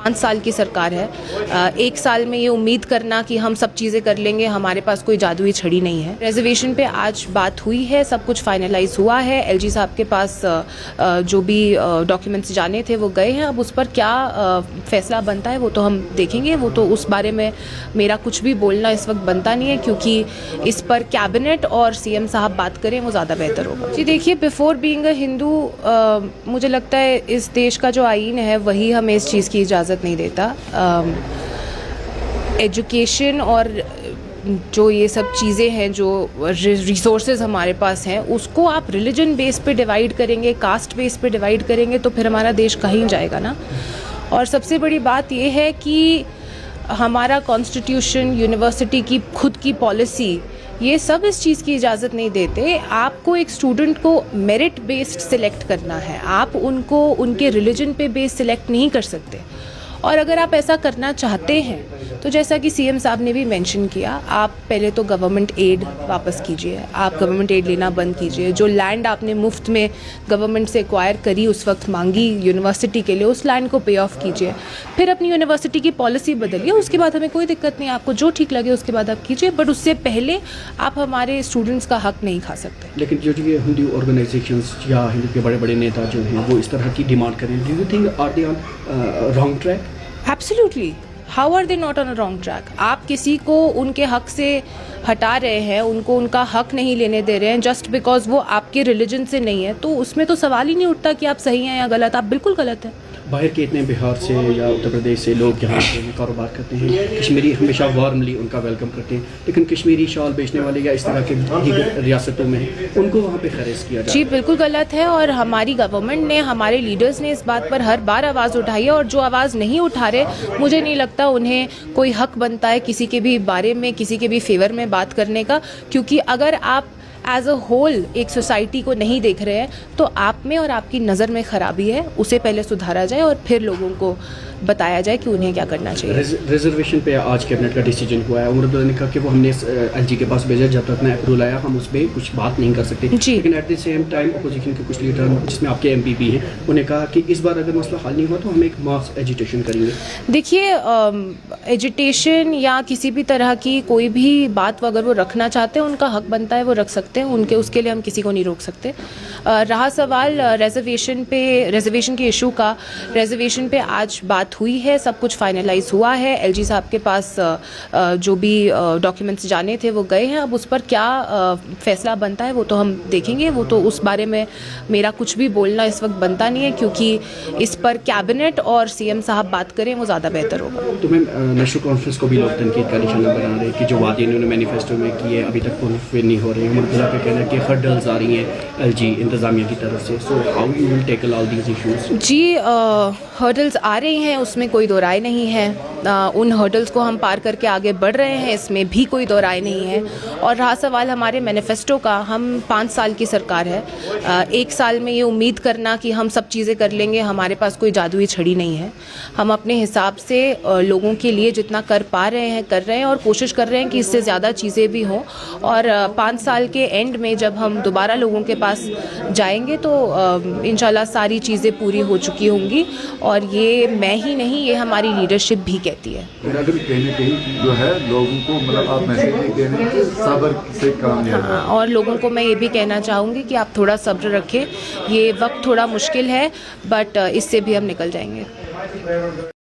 5 साल की सरकार है। एक साल में ये उम्मीद करना कि हम सब चीज़ें कर लेंगे, हमारे पास कोई जादुई छड़ी नहीं है। रिजर्वेशन पे आज बात हुई है, सब कुछ फाइनलाइज हुआ है। एलजी साहब के पास जो भी डॉक्यूमेंट्स जाने थे वो गए हैं। अब उस पर क्या फैसला बनता है वो तो हम देखेंगे। वो तो उस बारे में मेरा कुछ भी बोलना इस वक्त बनता नहीं है, क्योंकि इस पर कैबिनेट और सीएम साहब बात करें वो ज़्यादा बेहतर होगा। जी देखिए, बिफोर बीइंग अ हिंदू मुझे लगता है इस देश का जो आईन है वही हमें इस चीज़ की इजाज़त नहीं देता। एजुकेशन और जो ये सब चीज़ें हैं, जो रिसोर्सेज हमारे पास हैं, उसको आप रिलीजन बेस पे डिवाइड करेंगे, कास्ट बेस पे डिवाइड करेंगे तो फिर हमारा देश कहीं जाएगा ना। और सबसे बड़ी बात ये है कि हमारा कॉन्स्टिट्यूशन, यूनिवर्सिटी की खुद की पॉलिसी, ये सब इस चीज़ की इजाज़त नहीं देते। आपको एक स्टूडेंट को मेरिट बेस्ड सिलेक्ट करना है, आप उनको उनके रिलीजन पे बेस सिलेक्ट नहीं कर सकते। और अगर आप ऐसा करना चाहते हैं तो जैसा कि सीएम साहब ने भी मेंशन किया, आप पहले तो गवर्नमेंट एड वापस कीजिए, आप गवर्नमेंट एड लेना बंद कीजिए। जो लैंड आपने मुफ्त में गवर्नमेंट से एक्वायर करी, उस वक्त मांगी यूनिवर्सिटी के लिए, उस लैंड को पे ऑफ कीजिए। फिर अपनी यूनिवर्सिटी की पॉलिसी बदलिए, उसके बाद हमें कोई दिक्कत नहीं, आपको जो ठीक लगे उसके बाद आप कीजिए, बट उससे पहले आप हमारे स्टूडेंट्स का हक नहीं खा सकते। लेकिन जो हिंदू ऑर्गेनाइजेशंस या हिंदू के बड़े बड़े नेता जो हैं वो इस तरह की डिमांड करें, do you think are they on wrong track? Absolutely, how are they not on a wrong track? आप किसी को उनके हक से हटा रहे हैं, उनको उनका हक नहीं लेने दे रहे हैं जस्ट बिकॉज वो आपके रिलीजन से नहीं है, तो उसमें तो सवाल ही नहीं उठता कि आप सही हैं या गलत। आप बिल्कुल गलत हैं। बाहर के इतने बिहार से या उत्तर प्रदेश से लोग यहाँ पे कारोबार करते हैं, कश्मीरी हमेशा वार्मली उनका वेलकम करते हैं, लेकिन कश्मीरी शॉल बेचने वाले या इस तरह के दीगर रियासतों में उनको वहाँ पे खरीद किया जाए। जी बिल्कुल गलत है, और हमारी गवर्नमेंट ने, हमारे लीडर्स ने इस बात पर हर बार आवाज़ उठाई है, और जो आवाज़ नहीं उठा रहे, मुझे नहीं लगता उन्हें कोई हक बनता है किसी के भी बारे में, किसी के भी फेवर में बात करने का। क्योंकि अगर आप एज अ होल एक सोसाइटी को नहीं देख रहे हैं तो आप में और आपकी नज़र में खराबी है, उसे पहले सुधारा जाए और फिर लोगों को बताया जाए कि उन्हें क्या करना चाहिए। रिजर्वेशन पे आज कैबिनेट का डिसीजन हुआ है। उमर अब्दुल्ला ने कहा कि वो हमने एलजी के पास भेजा, जब तक ना अप्रूवल आया हम उस पर कुछ बात नहीं कर सकते। लेकिन at the same time opposition के कुछ लीडर, जिसमें आपके एमपी भी हैं, उन्हें कहा कि इस बार अगर मसला हल नहीं हुआ तो हम एक मास एजिटेशन करेंगे। देखिए, एजिटेशन या किसी भी तरह की कोई भी बात अगर वो रखना चाहते हैं, उनका हक बनता है, वो रख सकते हैं, उनके उसके लिए हम किसी को नहीं रोक सकते। रहा सवाल रिजर्वेशन के इशू का, रिजर्वेशन पे आज बात हुई है, सब कुछ फाइनलाइज हुआ है। एलजी साहब के पास जो भी डॉक्यूमेंट्स जाने थे वो गए हैं। अब उस पर क्या फैसला बनता है वो तो हम देखेंगे। वो तो उस बारे में मेरा कुछ भी बोलना इस वक्त बनता नहीं है, क्योंकि इस पर कैबिनेट और सीएम साहब बात करें वो ज़्यादा बेहतर होगा। तो मैम, नेशनल कॉन्फ्रेंस को भी लोग तनकीद का निशाना बना रहे हैं कि जो वादे इन्होंने मैनिफेस्टो में किए अभी तक फुलफिल नहीं हो रहे हैं। मुर्तज़ा का कहना है कि हर्डल्स आ रही हैं एलजी इंतजामिया की तरफ से। So how you will tackle all these issues? जी, हर्डल्स आ रही हैं, उसमें कोई दो राय नहीं है। उन हर्डल्स को हम पार करके आगे बढ़ रहे हैं, इसमें भी कोई दो राय नहीं है। और रहा सवाल हमारे मैनिफेस्टो का, हम 5 साल की सरकार है। एक साल में ये उम्मीद करना कि हम सब चीज़ें कर लेंगे, हमारे पास कोई जादुई छड़ी नहीं है। हम अपने हिसाब से लोगों के लिए जितना कर पा रहे हैं कर रहे हैं, और कोशिश कर रहे हैं कि इससे ज़्यादा चीज़ें भी हों। और 5 साल के एंड में जब हम दोबारा लोगों के पास जाएंगे तो इंशाल्लाह सारी चीज़ें पूरी हो चुकी होंगी। और ये मैं ही नहीं, ये हमारी लीडरशिप भी कहती है। मेरा भी कहने कहीं जो है लोगों को, मतलब आप मैसेज नहीं कह रहे कि सब्र से काम लिया जाए। और लोगों को मैं ये भी कहना चाहूँगी कि आप थोड़ा सब्र रखें। ये वक्त थोड़ा मुश्किल है, बट इससे भी हम निकल जाएंगे।